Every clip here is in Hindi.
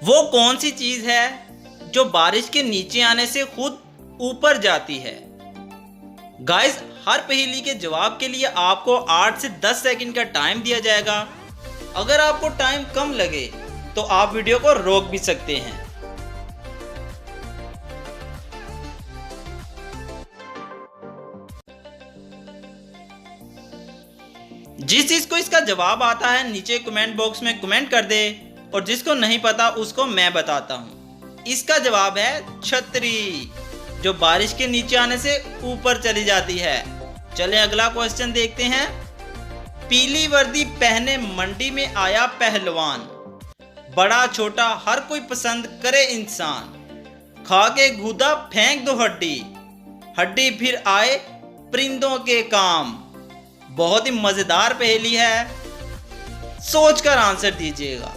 वो कौन सी चीज है जो बारिश के नीचे आने से खुद ऊपर जाती है? गाइस, हर पहेली के जवाब के लिए आपको 8 से 10 सेकंड का टाइम दिया जाएगा। अगर आपको टाइम कम लगे तो आप वीडियो को रोक भी सकते हैं। जिस चीज को इसका जवाब आता है नीचे कमेंट बॉक्स में कमेंट कर दे, और जिसको नहीं पता उसको मैं बताता हूँ। इसका जवाब है छतरी, जो बारिश के नीचे आने से ऊपर चली जाती है। चले अगला क्वेश्चन देखते हैं। पीली वर्दी पहने मंडी में आया पहलवान, बड़ा छोटा हर कोई पसंद करे इंसान। खा के गूदा फेंक दो हड्डी, हड्डी फिर आए परिंदों के काम। बहुत ही मजेदार पहेली है, सोचकर आंसर दीजिएगा।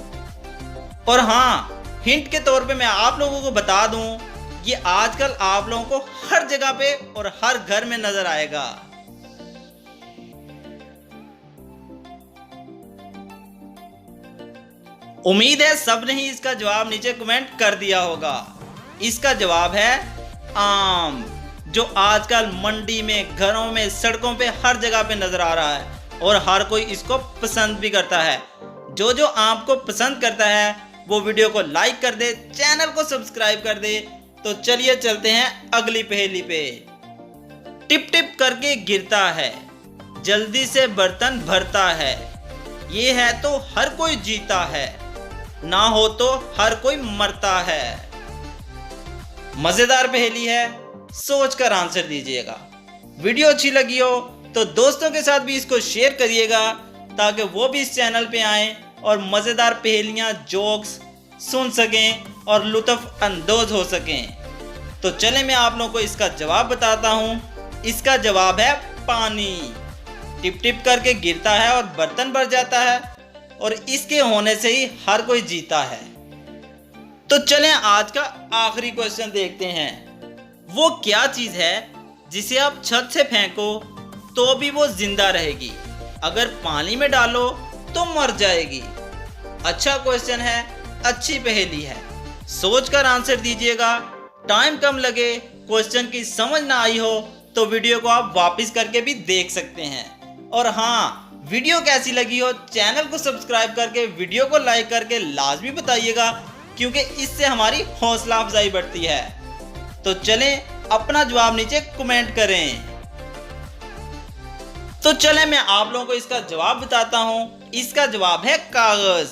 और हाँ, हिंट के तौर पे मैं आप लोगों को बता दूं, ये आजकल आप लोगों को हर जगह पे और हर घर में नजर आएगा। उम्मीद है सबने ही इसका जवाब नीचे कमेंट कर दिया होगा। इसका जवाब है आम, जो आजकल मंडी में, घरों में, सड़कों पे हर जगह पे नजर आ रहा है और हर कोई इसको पसंद भी करता है। जो जो आम को पसंद करता है वो वीडियो को लाइक कर दे, चैनल को सब्सक्राइब कर दे। तो चलिए चलते हैं अगली पहेली पे। टिप टिप करके गिरता है, जल्दी से बर्तन भरता है, ये है तो हर कोई जीता है, ना हो तो हर कोई मरता है। मजेदार पहेली है, सोचकर आंसर दीजिएगा। वीडियो अच्छी लगी हो तो दोस्तों के साथ भी इसको शेयर करिएगा, ताकि वो भी इस चैनल पे आएं और मजेदार पहेलियां, जोक्स सुन सकें और लुत्फ अंदोज हो सकें। तो चले मैं आप लोगों को इसका जवाब बताता हूं। इसका जवाब है पानी। टिप टिप करके गिरता है और बर्तन भर जाता है, और इसके होने से ही हर कोई जीता है। तो चलें आज का आखिरी क्वेश्चन देखते हैं। वो क्या चीज है जिसे आप छत से फेंको तो भी वो जिंदा रहेगी, अगर पानी में डालो तो मर जाएगी? अच्छा क्वेश्चन है, अच्छी पहेली है, सोचकर आंसर दीजिएगा। टाइम कम लगे, क्वेश्चन की समझ ना आई हो तो वीडियो को आप वापस करके भी देख सकते हैं। और हाँ, वीडियो कैसी लगी हो चैनल को सब्सक्राइब करके, वीडियो को लाइक करके लाजमी बताइएगा, क्योंकि इससे हमारी हौसला अफजाई बढ़ती है। तो चलें अपना जवाब नीचे कमेंट करें। तो चलें मैं आप लोगों को इसका जवाब बताता हूं। इसका जवाब है कागज।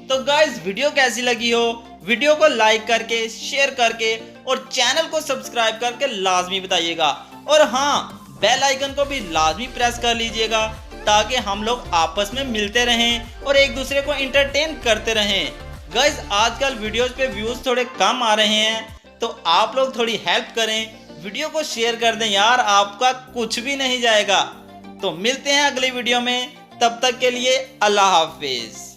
तो गाइस, वीडियो कैसी लगी हो वीडियो को लाइक करके, शेयर करके और चैनल को सब्सक्राइब करके लाजमी बताइएगा। और हाँ, बेल आइकन को भी लाजमी प्रेस कर लीजिएगा, ताकि हम लोग आपस में मिलते रहें और एक दूसरे को इंटरटेन करते रहें। गाइस, आजकल वीडियोस पे व्यूज थोड़े कम आ रहे हैं, तो आप लोग थोड़ी हेल्प करें, वीडियो को शेयर कर दें यार, आपका कुछ भी नहीं जाएगा। तो मिलते हैं अगली वीडियो में, तब तक के लिए अल्लाह हाफिज।